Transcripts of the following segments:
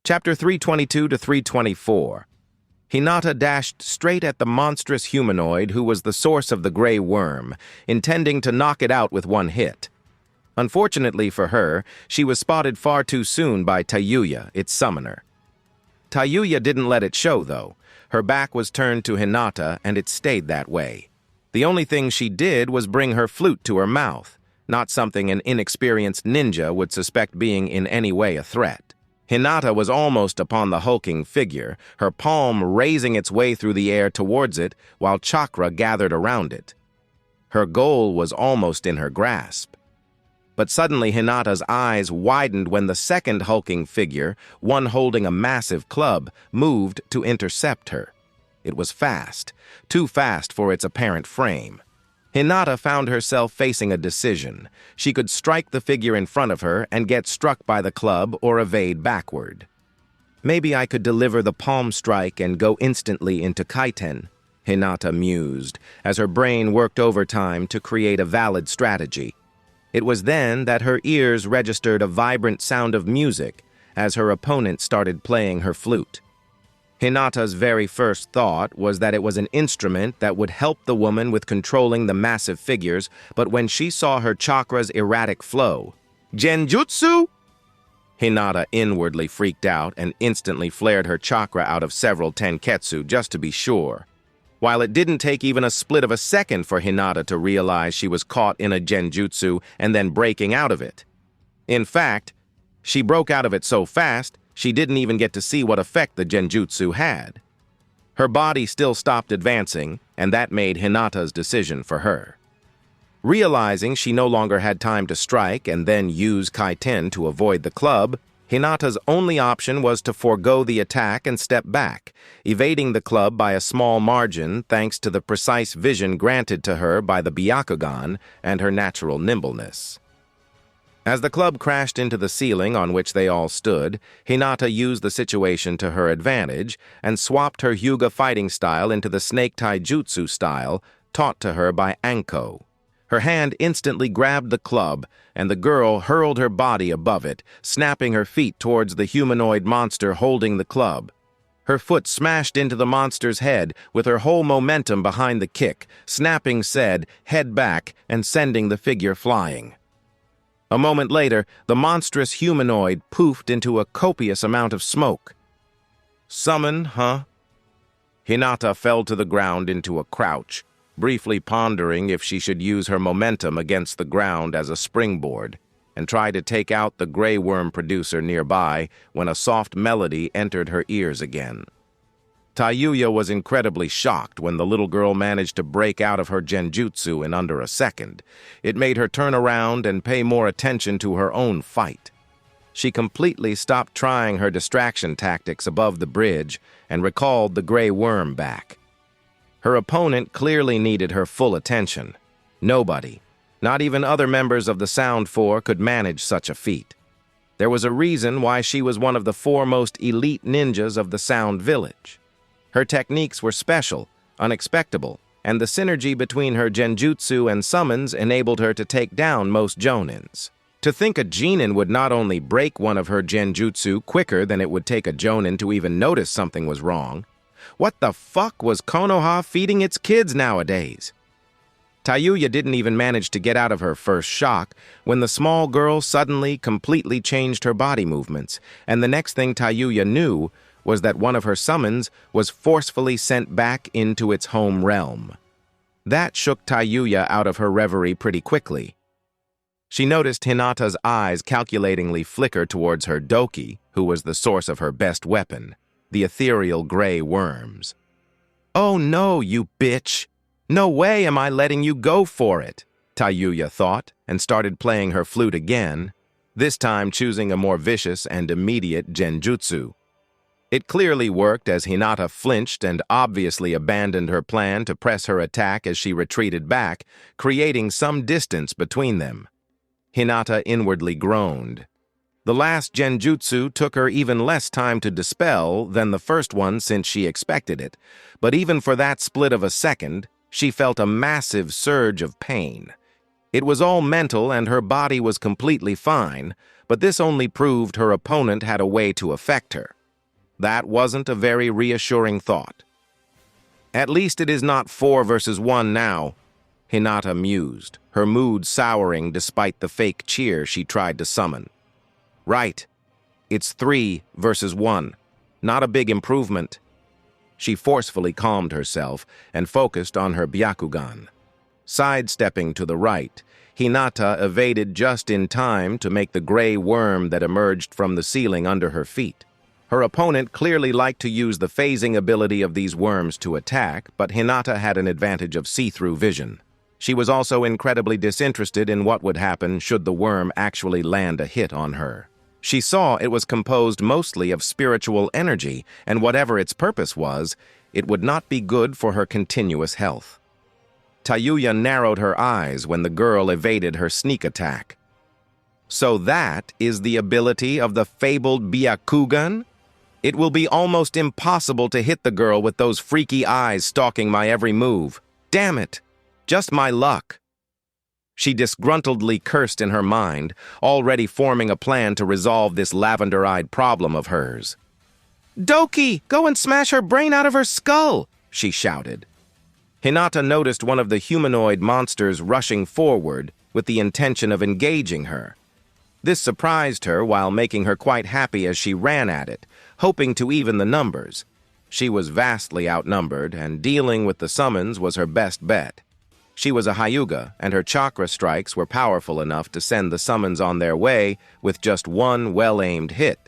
Chapter 322 to 324. Hinata dashed straight at the monstrous humanoid who was the source of the gray worm, intending to knock it out with one hit. Unfortunately for her, she was spotted far too soon by Tayuya, its summoner. Tayuya didn't let it show, though. Her back was turned to Hinata, and it stayed that way. The only thing she did was bring her flute to her mouth, not something an inexperienced ninja would suspect being in any way a threat. Hinata was almost upon the hulking figure, her palm raising its way through the air towards it while chakra gathered around it. Her goal was almost in her grasp. But suddenly Hinata's eyes widened when the second hulking figure, one holding a massive club, moved to intercept her. It was fast, too fast for its apparent frame. Hinata found herself facing a decision. She could strike the figure in front of her and get struck by the club or evade backward. Maybe I could deliver the palm strike and go instantly into kaiten, Hinata mused, as her brain worked overtime to create a valid strategy. It was then that her ears registered a vibrant sound of music as her opponent started playing her flute. Hinata's very first thought was that it was an instrument that would help the woman with controlling the massive figures, but when she saw her chakra's erratic flow, "Genjutsu?" Hinata inwardly freaked out and instantly flared her chakra out of several tenketsu just to be sure. While it didn't take even a split of a second for Hinata to realize she was caught in a genjutsu and then breaking out of it. In fact, she broke out of it so fast, she didn't even get to see what effect the genjutsu had. Her body still stopped advancing, and that made Hinata's decision for her. Realizing she no longer had time to strike and then use kaiten to avoid the club, Hinata's only option was to forego the attack and step back, evading the club by a small margin thanks to the precise vision granted to her by the Byakugan and her natural nimbleness. As the club crashed into the ceiling on which they all stood, Hinata used the situation to her advantage and swapped her Hyuga fighting style into the snake taijutsu style taught to her by Anko. Her hand instantly grabbed the club, and the girl hurled her body above it, snapping her feet towards the humanoid monster holding the club. Her foot smashed into the monster's head with her whole momentum behind the kick, snapping said head back and sending the figure flying. A moment later, the monstrous humanoid poofed into a copious amount of smoke. Summon, huh? Hinata fell to the ground into a crouch, briefly pondering if she should use her momentum against the ground as a springboard and try to take out the gray worm producer nearby when a soft melody entered her ears again. Tayuya was incredibly shocked when the little girl managed to break out of her genjutsu in under a second. It made her turn around and pay more attention to her own fight. She completely stopped trying her distraction tactics above the bridge and recalled the gray worm back. Her opponent clearly needed her full attention. Nobody, not even other members of the Sound Four, could manage such a feat. There was a reason why she was one of the foremost elite ninjas of the Sound Village. Her techniques were special, unexpected, and the synergy between her genjutsu and summons enabled her to take down most jonins. To think a genin would not only break one of her genjutsu quicker than it would take a jonin to even notice something was wrong. What the fuck was Konoha feeding its kids nowadays? Tayuya didn't even manage to get out of her first shock when the small girl suddenly completely changed her body movements, and the next thing Tayuya knew was that one of her summons was forcefully sent back into its home realm. That shook Tayuya out of her reverie pretty quickly. She noticed Hinata's eyes calculatingly flicker towards her doki, who was the source of her best weapon, the ethereal gray worms. "Oh no, you bitch! No way am I letting you go for it," Tayuya thought, and started playing her flute again, this time choosing a more vicious and immediate genjutsu. It clearly worked as Hinata flinched and obviously abandoned her plan to press her attack as she retreated back, creating some distance between them. Hinata inwardly groaned. The last genjutsu took her even less time to dispel than the first one since she expected it, but even for that split of a second, she felt a massive surge of pain. It was all mental and her body was completely fine, but this only proved her opponent had a way to affect her. That wasn't a very reassuring thought. At least it is not 4 versus 1 now, Hinata mused, her mood souring despite the fake cheer she tried to summon. Right, it's 3 versus 1. Not a big improvement. She forcefully calmed herself and focused on her Byakugan. Sidestepping to the right, Hinata evaded just in time to make the gray worm that emerged from the ceiling under her feet. Her opponent clearly liked to use the phasing ability of these worms to attack, but Hinata had an advantage of see-through vision. She was also incredibly disinterested in what would happen should the worm actually land a hit on her. She saw it was composed mostly of spiritual energy, and whatever its purpose was, it would not be good for her continuous health. Tayuya narrowed her eyes when the girl evaded her sneak attack. So that is the ability of the fabled Byakugan? It will be almost impossible to hit the girl with those freaky eyes stalking my every move. Damn it! Just my luck. She disgruntledly cursed in her mind, already forming a plan to resolve this lavender-eyed problem of hers. "Doki, go and smash her brain out of her skull!" she shouted. Hinata noticed one of the humanoid monsters rushing forward with the intention of engaging her. This surprised her while making her quite happy as she ran at it, hoping to even the numbers. She was vastly outnumbered, and dealing with the summons was her best bet. She was a Hyuga, and her chakra strikes were powerful enough to send the summons on their way with just one well-aimed hit.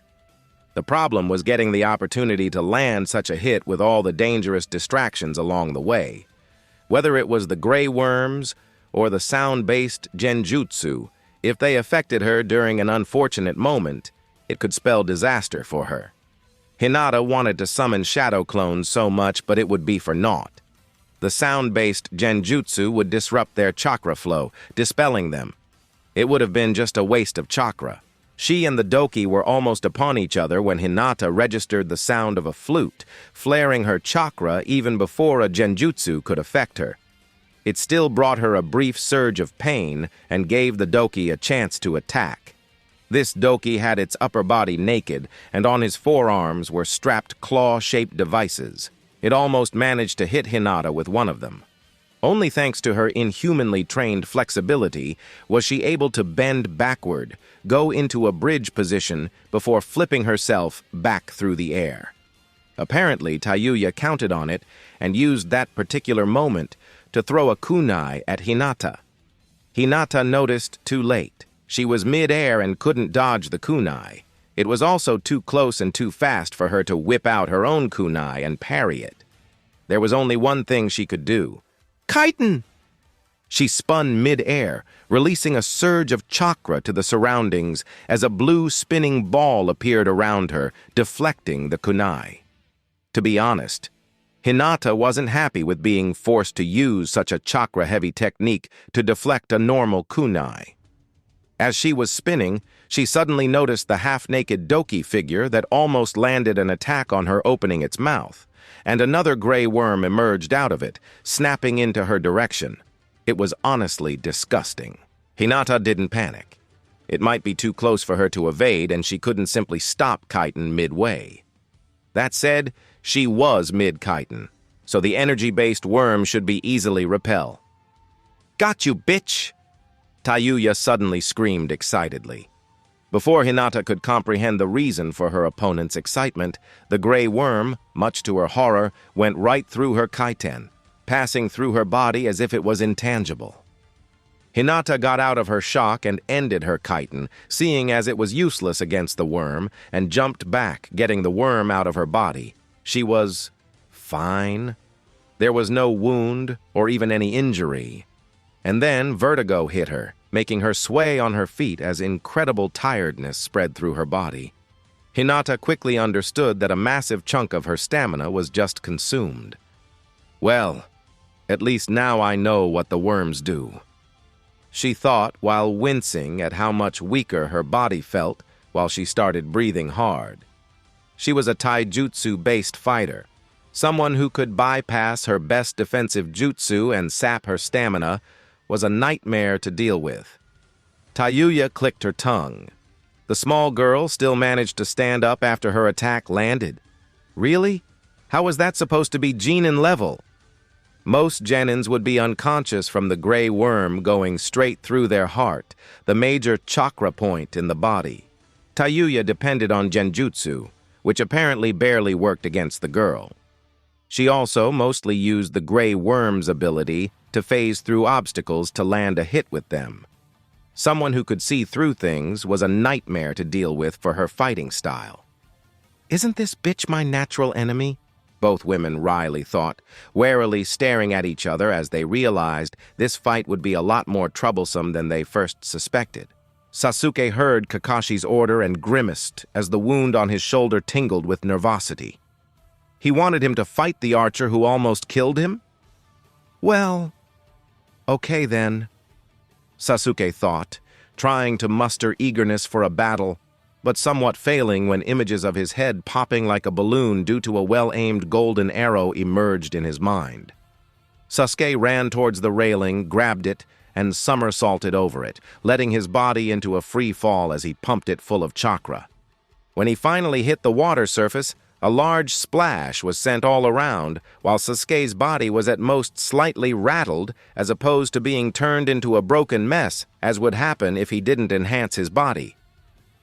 The problem was getting the opportunity to land such a hit with all the dangerous distractions along the way. Whether it was the gray worms or the sound-based genjutsu, if they affected her during an unfortunate moment, it could spell disaster for her. Hinata wanted to summon shadow clones so much, but it would be for naught. The sound-based genjutsu would disrupt their chakra flow, dispelling them. It would have been just a waste of chakra. She and the Doki were almost upon each other when Hinata registered the sound of a flute, flaring her chakra even before a genjutsu could affect her. It still brought her a brief surge of pain and gave the Doki a chance to attack. This Doki had its upper body naked, and on his forearms were strapped claw-shaped devices. It almost managed to hit Hinata with one of them. Only thanks to her inhumanly trained flexibility was she able to bend backward, go into a bridge position before flipping herself back through the air. Apparently, Tayuya counted on it and used that particular moment to throw a kunai at Hinata. Hinata noticed too late. She was mid-air and couldn't dodge the kunai. It was also too close and too fast for her to whip out her own kunai and parry it. There was only one thing she could do. Kaiten! She spun mid-air, releasing a surge of chakra to the surroundings as a blue spinning ball appeared around her, deflecting the kunai. To be honest, Hinata wasn't happy with being forced to use such a chakra-heavy technique to deflect a normal kunai. As she was spinning, she suddenly noticed the half-naked Doki figure that almost landed an attack on her opening its mouth, and another gray worm emerged out of it, snapping into her direction. It was honestly disgusting. Hinata didn't panic. It might be too close for her to evade, and she couldn't simply stop Kaiten midway. That said, she was mid-Kaiten, so the energy-based worm should be easily repel. "Got you, bitch!" Tayuya suddenly screamed excitedly. Before Hinata could comprehend the reason for her opponent's excitement, the gray worm, much to her horror, went right through her kaiten, passing through her body as if it was intangible. Hinata got out of her shock and ended her kaiten, seeing as it was useless against the worm, and jumped back, getting the worm out of her body. She was fine. There was no wound or even any injury. And then vertigo hit her, making her sway on her feet as incredible tiredness spread through her body. Hinata quickly understood that a massive chunk of her stamina was just consumed. Well, at least now I know what the worms do, she thought while wincing at how much weaker her body felt while she started breathing hard. She was a taijutsu-based fighter, someone who could bypass her best defensive jutsu and sap her stamina was a nightmare to deal with. Tayuya clicked her tongue. The small girl still managed to stand up after her attack landed, Really? How was that supposed to be genin level? Most genins would be unconscious from the gray worm going straight through their heart, the major chakra point in the body. Tayuya depended on genjutsu, which apparently barely worked against the girl. She also mostly used the gray worm's ability to phase through obstacles to land a hit with them. Someone who could see through things was a nightmare to deal with for her fighting style. Isn't this bitch my natural enemy? Both women wryly thought, warily staring at each other as they realized this fight would be a lot more troublesome than they first suspected. Sasuke heard Kakashi's order and grimaced as the wound on his shoulder tingled with nervosity. He wanted him to fight the archer who almost killed him? Well, okay then, Sasuke thought, trying to muster eagerness for a battle, but somewhat failing when images of his head popping like a balloon due to a well-aimed golden arrow emerged in his mind. Sasuke ran towards the railing, grabbed it, and somersaulted over it, letting his body into a free fall as he pumped it full of chakra. When he finally hit the water surface, a large splash was sent all around, while Sasuke's body was at most slightly rattled as opposed to being turned into a broken mess, as would happen if he didn't enhance his body.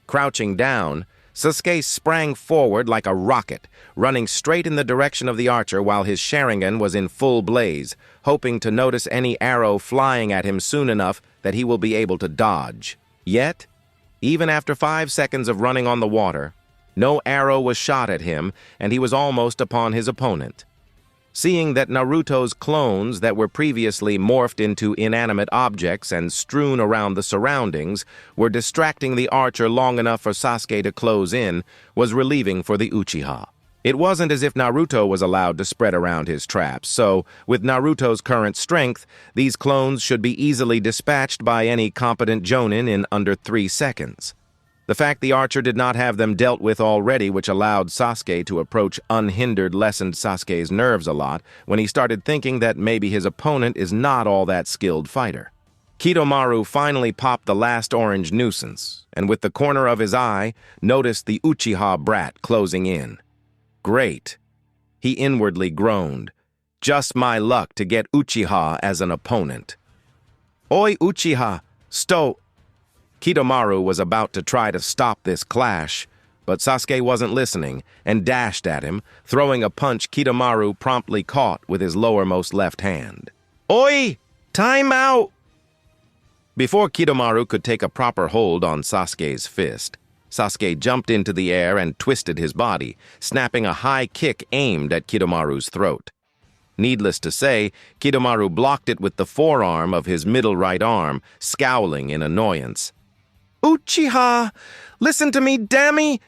Crouching down, Sasuke sprang forward like a rocket, running straight in the direction of the archer while his Sharingan was in full blaze, hoping to notice any arrow flying at him soon enough that he will be able to dodge. Yet, even after 5 seconds of running on the water, no arrow was shot at him, and he was almost upon his opponent. Seeing that Naruto's clones that were previously morphed into inanimate objects and strewn around the surroundings were distracting the archer long enough for Sasuke to close in was relieving for the Uchiha. It wasn't as if Naruto was allowed to spread around his traps, so, with Naruto's current strength, these clones should be easily dispatched by any competent jonin in under 3 seconds. The fact the archer did not have them dealt with already, which allowed Sasuke to approach unhindered, lessened Sasuke's nerves a lot when he started thinking that maybe his opponent is not all that skilled fighter. Kidomaru finally popped the last orange nuisance, and with the corner of his eye, noticed the Uchiha brat closing in. Great. He inwardly groaned. Just my luck to get Uchiha as an opponent. Oi, Uchiha! Kidomaru was about to try to stop this clash, but Sasuke wasn't listening and dashed at him, throwing a punch Kidomaru promptly caught with his lowermost left hand. Oi! Time out! Before Kidomaru could take a proper hold on Sasuke's fist, Sasuke jumped into the air and twisted his body, snapping a high kick aimed at Kidomaru's throat. Needless to say, Kidomaru blocked it with the forearm of his middle right arm, scowling in annoyance. Uchiha! Listen to me, dammit!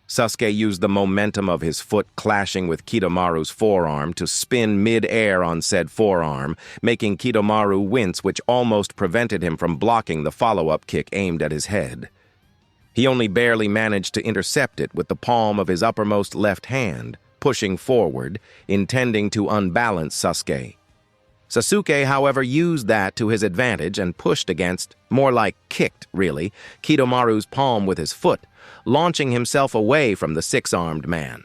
Sasuke used the momentum of his foot clashing with Kidomaru's forearm to spin mid-air on said forearm, making Kidomaru wince, which almost prevented him from blocking the follow-up kick aimed at his head. He only barely managed to intercept it with the palm of his uppermost left hand, pushing forward, intending to unbalance Sasuke. Sasuke, however, used that to his advantage and pushed against, more like kicked, really, Kidomaru's palm with his foot, launching himself away from the six-armed man.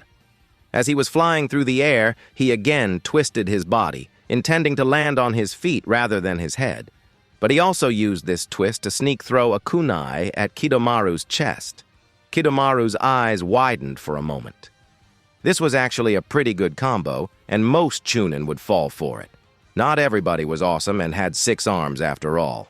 As he was flying through the air, he again twisted his body, intending to land on his feet rather than his head. But he also used this twist to sneak throw a kunai at Kidomaru's chest. Kidomaru's eyes widened for a moment. This was actually a pretty good combo, and most chunin would fall for it. Not everybody was awesome and had 6 arms after all.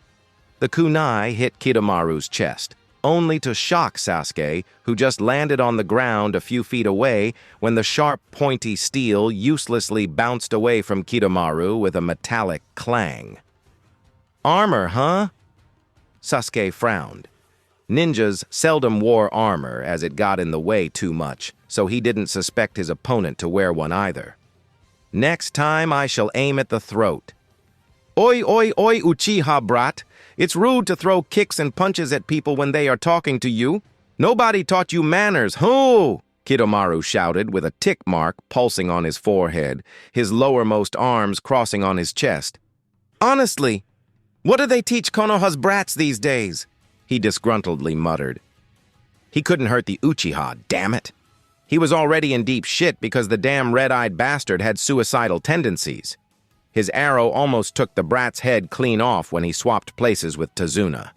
The kunai hit Kidomaru's chest, only to shock Sasuke, who just landed on the ground a few feet away when the sharp, pointy steel uselessly bounced away from Kidomaru with a metallic clang. Armor, huh? Sasuke frowned. Ninjas seldom wore armor as it got in the way too much, so he didn't suspect his opponent to wear one either. Next time I shall aim at the throat. Oi, oi, oi, Uchiha brat. It's rude to throw kicks and punches at people when they are talking to you. Nobody taught you manners, hoo! Kidomaru shouted with a tick mark pulsing on his forehead, his lowermost arms crossing on his chest. Honestly, what do they teach Konoha's brats these days? He disgruntledly muttered. He couldn't hurt the Uchiha, damn it. He was already in deep shit because the damn red-eyed bastard had suicidal tendencies. His arrow almost took the brat's head clean off when he swapped places with Tazuna.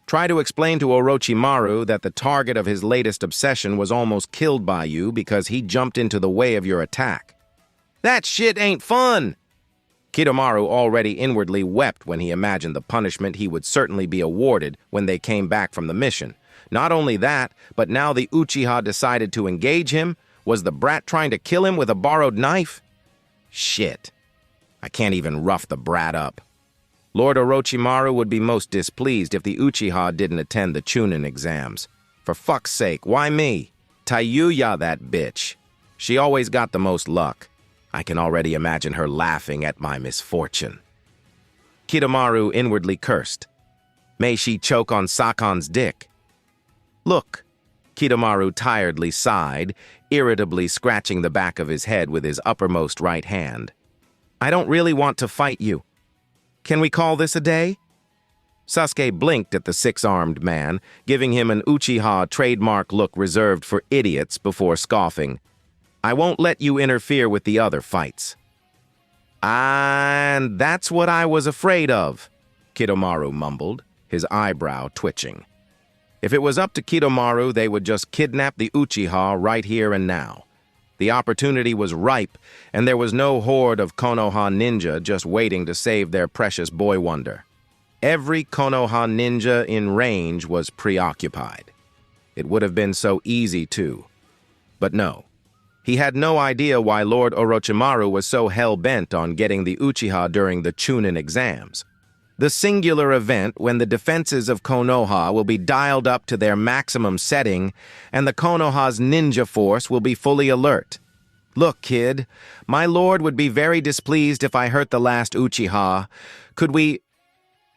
Try to explain to Orochimaru that the target of his latest obsession was almost killed by you because he jumped into the way of your attack. That shit ain't fun! Kidomaru already inwardly wept when he imagined the punishment he would certainly be awarded when they came back from the mission. Not only that, but now the Uchiha decided to engage him. Was the brat trying to kill him with a borrowed knife? Shit. I can't even rough the brat up. Lord Orochimaru would be most displeased if the Uchiha didn't attend the Chunin exams. For fuck's sake, why me? Tayuya, that bitch. She always got the most luck. I can already imagine her laughing at my misfortune. Kidomaru inwardly cursed. May she choke on Sakon's dick. Look, Kidomaru tiredly sighed, irritably scratching the back of his head with his uppermost right hand. I don't really want to fight you. Can we call this a day? Sasuke blinked at the six-armed man, giving him an Uchiha trademark look reserved for idiots before scoffing. I won't let you interfere with the other fights. And that's what I was afraid of, Kidomaru mumbled, his eyebrow twitching. If it was up to Kidomaru, they would just kidnap the Uchiha right here and now. The opportunity was ripe, and there was no horde of Konoha ninja just waiting to save their precious boy wonder. Every Konoha ninja in range was preoccupied. It would have been so easy too. But no. He had no idea why Lord Orochimaru was so hell-bent on getting the Uchiha during the Chunin exams. The singular event when the defenses of Konoha will be dialed up to their maximum setting and the Konoha's ninja force will be fully alert. Look, kid, my lord would be very displeased if I hurt the last Uchiha. Could we,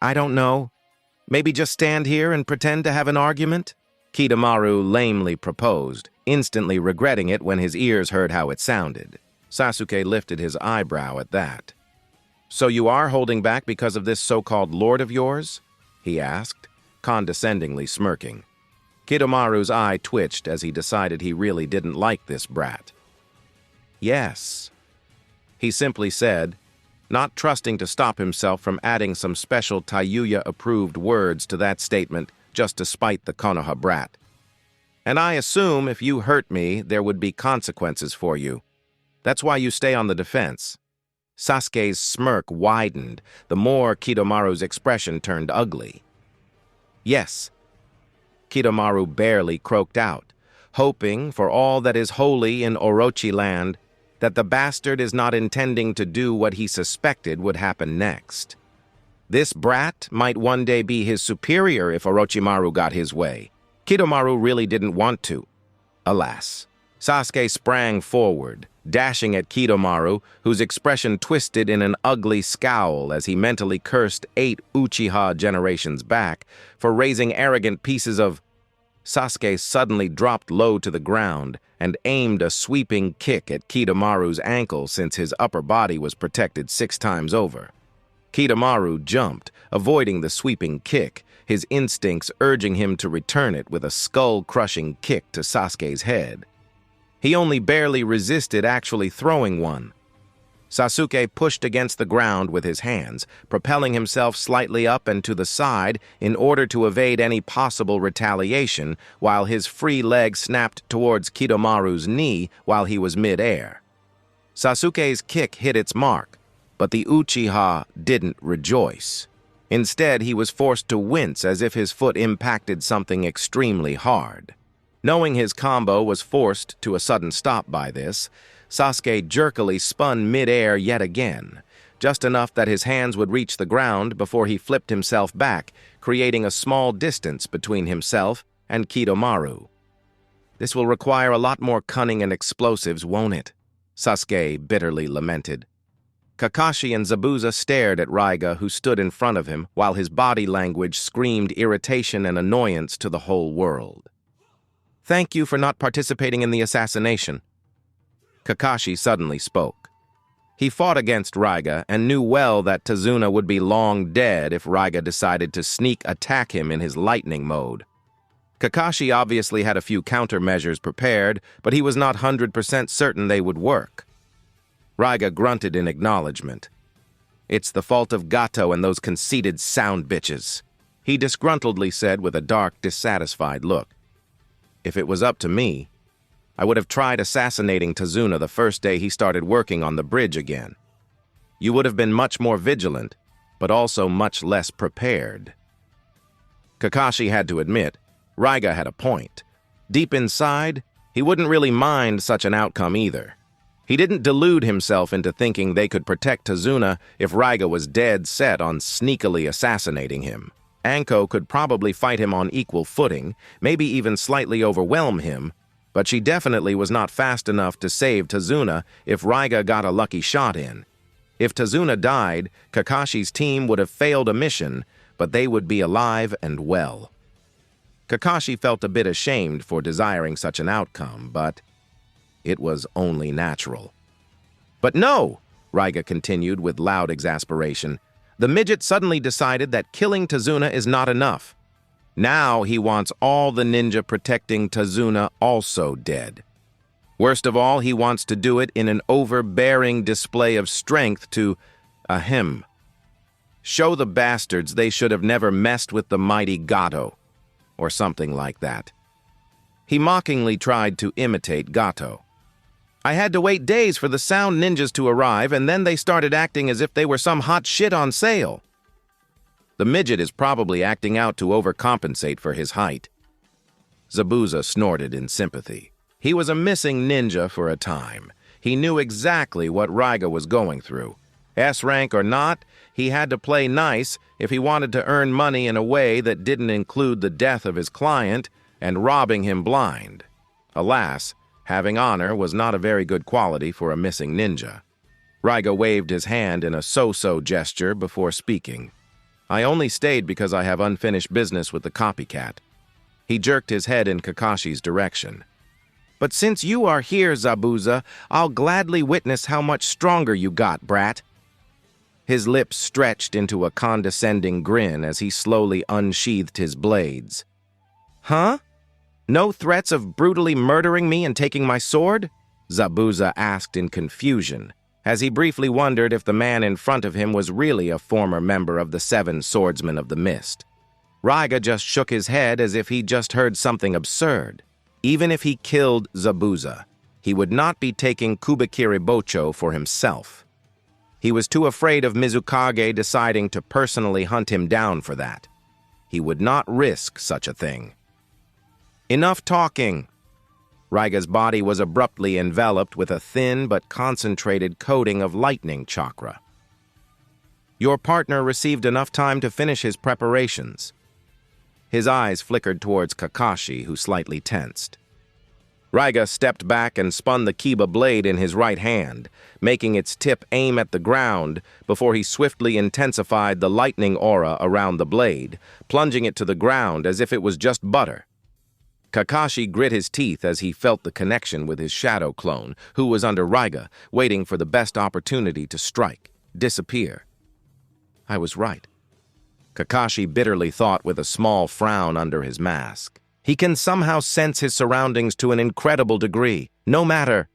I don't know, maybe just stand here and pretend to have an argument? Kidomaru lamely proposed, instantly regretting it when his ears heard how it sounded. Sasuke lifted his eyebrow at that. So you are holding back because of this so-called lord of yours? He asked, condescendingly smirking. Kidomaru's eye twitched as he decided he really didn't like this brat. Yes, he simply said, not trusting to stop himself from adding some special Tayuya-approved words to that statement just to spite the Konoha brat. And I assume if you hurt me, there would be consequences for you. That's why you stay on the defense. Sasuke's smirk widened, the more Kidomaru's expression turned ugly. Yes, Kidomaru barely croaked out, hoping, for all that is holy in Orochi land, that the bastard is not intending to do what he suspected would happen next. This brat might one day be his superior if Orochimaru got his way. Kidomaru really didn't want to. Alas. Sasuke sprang forward, dashing at Kidomaru, whose expression twisted in an ugly scowl as he mentally cursed 8 Uchiha generations back for raising arrogant pieces of... Sasuke suddenly dropped low to the ground and aimed a sweeping kick at Kidomaru's ankle since his upper body was protected 6 times over. Kidomaru jumped, avoiding the sweeping kick, his instincts urging him to return it with a skull-crushing kick to Sasuke's head. He only barely resisted actually throwing one. Sasuke pushed against the ground with his hands, propelling himself slightly up and to the side in order to evade any possible retaliation, while his free leg snapped towards Kidomaru's knee while he was mid-air. Sasuke's kick hit its mark, but the Uchiha didn't rejoice. Instead, he was forced to wince as if his foot impacted something extremely hard. Knowing his combo was forced to a sudden stop by this, Sasuke jerkily spun mid-air yet again, just enough that his hands would reach the ground before he flipped himself back, creating a small distance between himself and Kidomaru. This will require a lot more cunning and explosives, won't it? Sasuke bitterly lamented. Kakashi and Zabuza stared at Raiga, who stood in front of him, while his body language screamed irritation and annoyance to the whole world. Thank you for not participating in the assassination. Kakashi suddenly spoke. He fought against Raiga and knew well that Tazuna would be long dead if Raiga decided to sneak attack him in his lightning mode. Kakashi obviously had a few countermeasures prepared, but he was not 100% certain they would work. Raiga grunted in acknowledgement. "It's the fault of Gato and those conceited sound bitches," he disgruntledly said with a dark, dissatisfied look. "If it was up to me, I would have tried assassinating Tazuna the first day he started working on the bridge again. You would have been much more vigilant, but also much less prepared." Kakashi had to admit, Raiga had a point. Deep inside, he wouldn't really mind such an outcome either. He didn't delude himself into thinking they could protect Tazuna if Raiga was dead set on sneakily assassinating him. Anko could probably fight him on equal footing, maybe even slightly overwhelm him, but she definitely was not fast enough to save Tazuna if Raiga got a lucky shot in. If Tazuna died, Kakashi's team would have failed a mission, but they would be alive and well. Kakashi felt a bit ashamed for desiring such an outcome, but it was only natural. "But no," Raiga continued with loud exasperation, "the midget suddenly decided that killing Tazuna is not enough. Now he wants all the ninja protecting Tazuna also dead. Worst of all, he wants to do it in an overbearing display of strength to, show the bastards they should have never messed with the mighty Gato, or something like that." He mockingly tried to imitate Gato. "I had to wait days for the sound ninjas to arrive, and then they started acting as if they were some hot shit on sale." The midget is probably acting out to overcompensate for his height. Zabuza snorted in sympathy. He was a missing ninja for a time. He knew exactly what Raiga was going through. S-rank or not, he had to play nice if he wanted to earn money in a way that didn't include the death of his client and robbing him blind. Alas, having honor was not a very good quality for a missing ninja. Raiga waved his hand in a so-so gesture before speaking. "I only stayed because I have unfinished business with the copycat." He jerked his head in Kakashi's direction. "But since you are here, Zabuza, I'll gladly witness how much stronger you got, brat." His lips stretched into a condescending grin as he slowly unsheathed his blades. "Huh? No threats of brutally murdering me and taking my sword?" Zabuza asked in confusion, as he briefly wondered if the man in front of him was really a former member of the Seven Swordsmen of the Mist. Raiga just shook his head as if he'd just heard something absurd. Even if he killed Zabuza, he would not be taking Kubikiri Bocho for himself. He was too afraid of Mizukage deciding to personally hunt him down for that. He would not risk such a thing. "Enough talking." Raiga's body was abruptly enveloped with a thin but concentrated coating of lightning chakra. "Your partner received enough time to finish his preparations." His eyes flickered towards Kakashi, who slightly tensed. Raiga stepped back and spun the Kiba blade in his right hand, making its tip aim at the ground before he swiftly intensified the lightning aura around the blade, plunging it to the ground as if it was just butter. Kakashi grit his teeth as he felt the connection with his shadow clone, who was under Raiga, waiting for the best opportunity to strike, disappear. I was right. Kakashi bitterly thought with a small frown under his mask. He can somehow sense his surroundings to an incredible degree. No matter.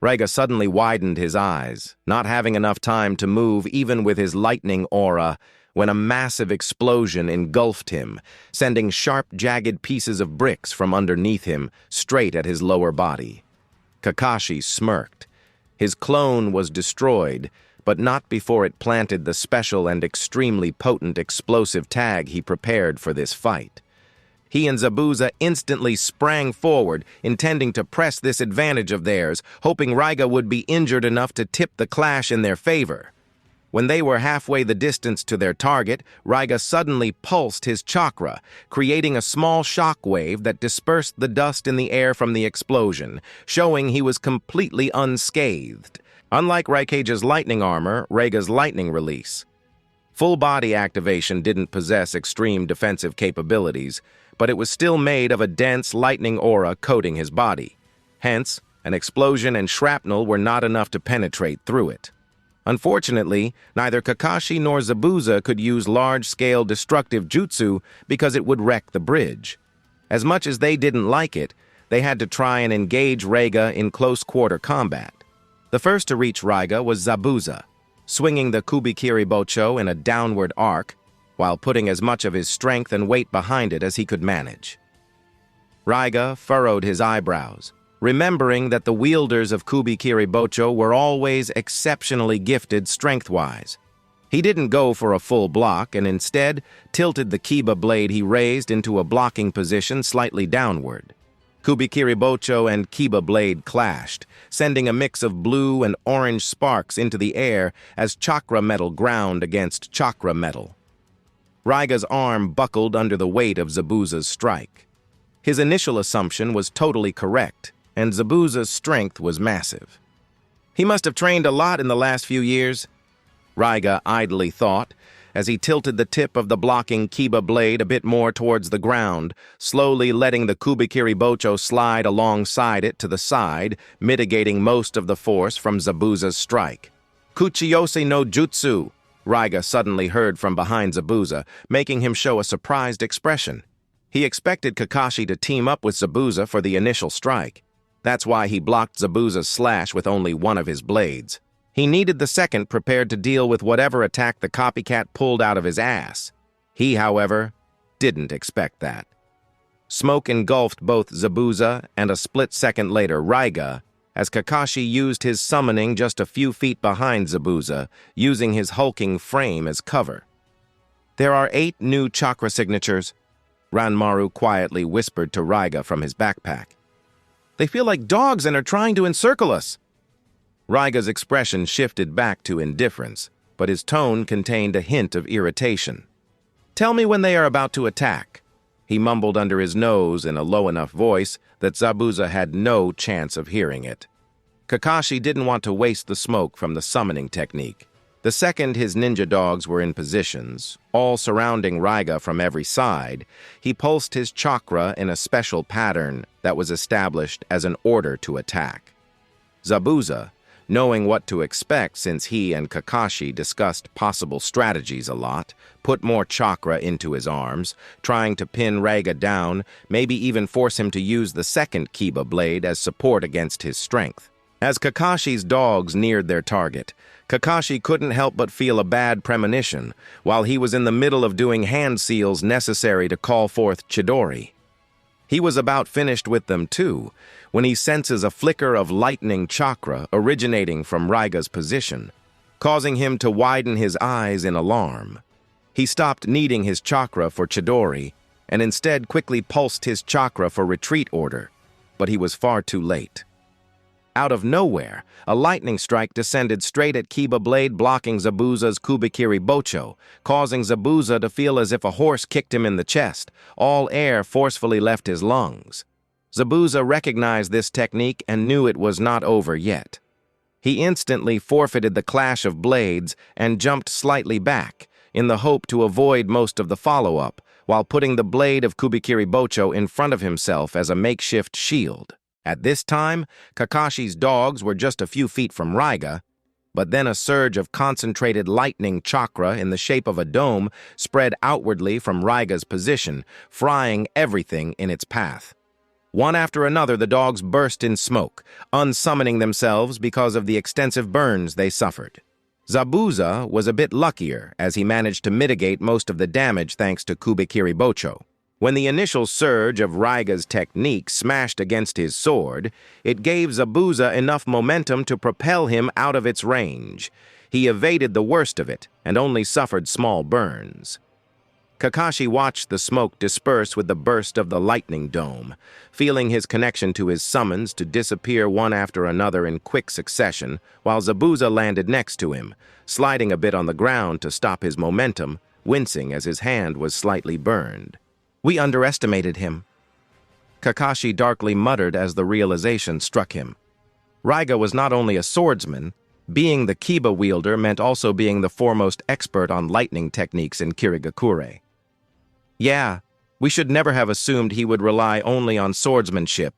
Raiga suddenly widened his eyes, not having enough time to move even with his lightning aura, when a massive explosion engulfed him, sending sharp, jagged pieces of bricks from underneath him straight at his lower body. Kakashi smirked. His clone was destroyed, but not before it planted the special and extremely potent explosive tag he prepared for this fight. He and Zabuza instantly sprang forward, intending to press this advantage of theirs, hoping Raiga would be injured enough to tip the clash in their favor. When they were halfway the distance to their target, Raiga suddenly pulsed his chakra, creating a small shock wave that dispersed the dust in the air from the explosion, showing he was completely unscathed. Unlike Raikage's lightning armor, Raiga's lightning release. Full body activation didn't possess extreme defensive capabilities, but it was still made of a dense lightning aura coating his body. Hence, an explosion and shrapnel were not enough to penetrate through it. Unfortunately, neither Kakashi nor Zabuza could use large-scale destructive jutsu because it would wreck the bridge. As much as they didn't like it, they had to try and engage Raiga in close-quarter combat. The first to reach Raiga was Zabuza, swinging the Kubikiri-Bocho in a downward arc, while putting as much of his strength and weight behind it as he could manage. Raiga furrowed his eyebrows, remembering that the wielders of Kubikiri-Bocho were always exceptionally gifted strength-wise. He didn't go for a full block and instead tilted the Kiba blade he raised into a blocking position slightly downward. Kubikiri-Bocho and Kiba blade clashed, sending a mix of blue and orange sparks into the air as chakra metal ground against chakra metal. Raiga's arm buckled under the weight of Zabuza's strike. His initial assumption was totally correct, and Zabuza's strength was massive. He must have trained a lot in the last few years, Raiga idly thought, as he tilted the tip of the blocking Kiba blade a bit more towards the ground, slowly letting the Kubikiri-Bocho slide alongside it to the side, mitigating most of the force from Zabuza's strike. "Kuchiyose no Jutsu," Raiga suddenly heard from behind Zabuza, making him show a surprised expression. He expected Kakashi to team up with Zabuza for the initial strike. That's why he blocked Zabuza's slash with only one of his blades. He needed the second prepared to deal with whatever attack the copycat pulled out of his ass. He, however, didn't expect that. Smoke engulfed both Zabuza and a split second later Raiga, as Kakashi used his summoning just a few feet behind Zabuza, using his hulking frame as cover. "There are 8 new chakra signatures," Ranmaru quietly whispered to Raiga from his backpack. "They feel like dogs and are trying to encircle us." Raiga's expression shifted back to indifference, but his tone contained a hint of irritation. "Tell me when they are about to attack," he mumbled under his nose in a low enough voice that Zabuza had no chance of hearing it. Kakashi didn't want to waste the smoke from the summoning technique. The second his ninja dogs were in positions, all surrounding Raiga from every side, he pulsed his chakra in a special pattern that was established as an order to attack. Zabuza, knowing what to expect since he and Kakashi discussed possible strategies a lot, put more chakra into his arms, trying to pin Raiga down, maybe even force him to use the second Kiba blade as support against his strength. As Kakashi's dogs neared their target, Kakashi couldn't help but feel a bad premonition while he was in the middle of doing hand seals necessary to call forth Chidori. He was about finished with them too, when he senses a flicker of lightning chakra originating from Raiga's position, causing him to widen his eyes in alarm. He stopped needing his chakra for Chidori and instead quickly pulsed his chakra for retreat order, but he was far too late. Out of nowhere, a lightning strike descended straight at Kiba blade, blocking Zabuza's Kubikiri-Bocho, causing Zabuza to feel as if a horse kicked him in the chest. All air forcefully left his lungs. Zabuza recognized this technique and knew it was not over yet. He instantly forfeited the clash of blades and jumped slightly back, in the hope to avoid most of the follow-up, while putting the blade of Kubikiri-Bocho in front of himself as a makeshift shield. At this time, Kakashi's dogs were just a few feet from Raiga, but then a surge of concentrated lightning chakra in the shape of a dome spread outwardly from Raiga's position, frying everything in its path. One after another, the dogs burst in smoke, unsummoning themselves because of the extensive burns they suffered. Zabuza was a bit luckier, as he managed to mitigate most of the damage thanks to Kubikiri-Bocho. When the initial surge of Raiga's technique smashed against his sword, it gave Zabuza enough momentum to propel him out of its range. He evaded the worst of it and only suffered small burns. Kakashi watched the smoke disperse with the burst of the lightning dome, feeling his connection to his summons to disappear one after another in quick succession, while Zabuza landed next to him, sliding a bit on the ground to stop his momentum, wincing as his hand was slightly burned. "We underestimated him," Kakashi darkly muttered as the realization struck him. Raiga was not only a swordsman, being the Kiba wielder meant also being the foremost expert on lightning techniques in Kirigakure. "Yeah, we should never have assumed he would rely only on swordsmanship,"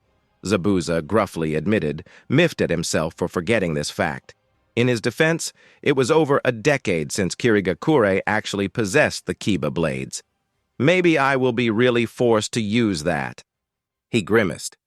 Zabuza gruffly admitted, miffed at himself for forgetting this fact. In his defense, it was over a decade since Kirigakure actually possessed the Kiba blades. Maybe I will be really forced to use that. He grimaced.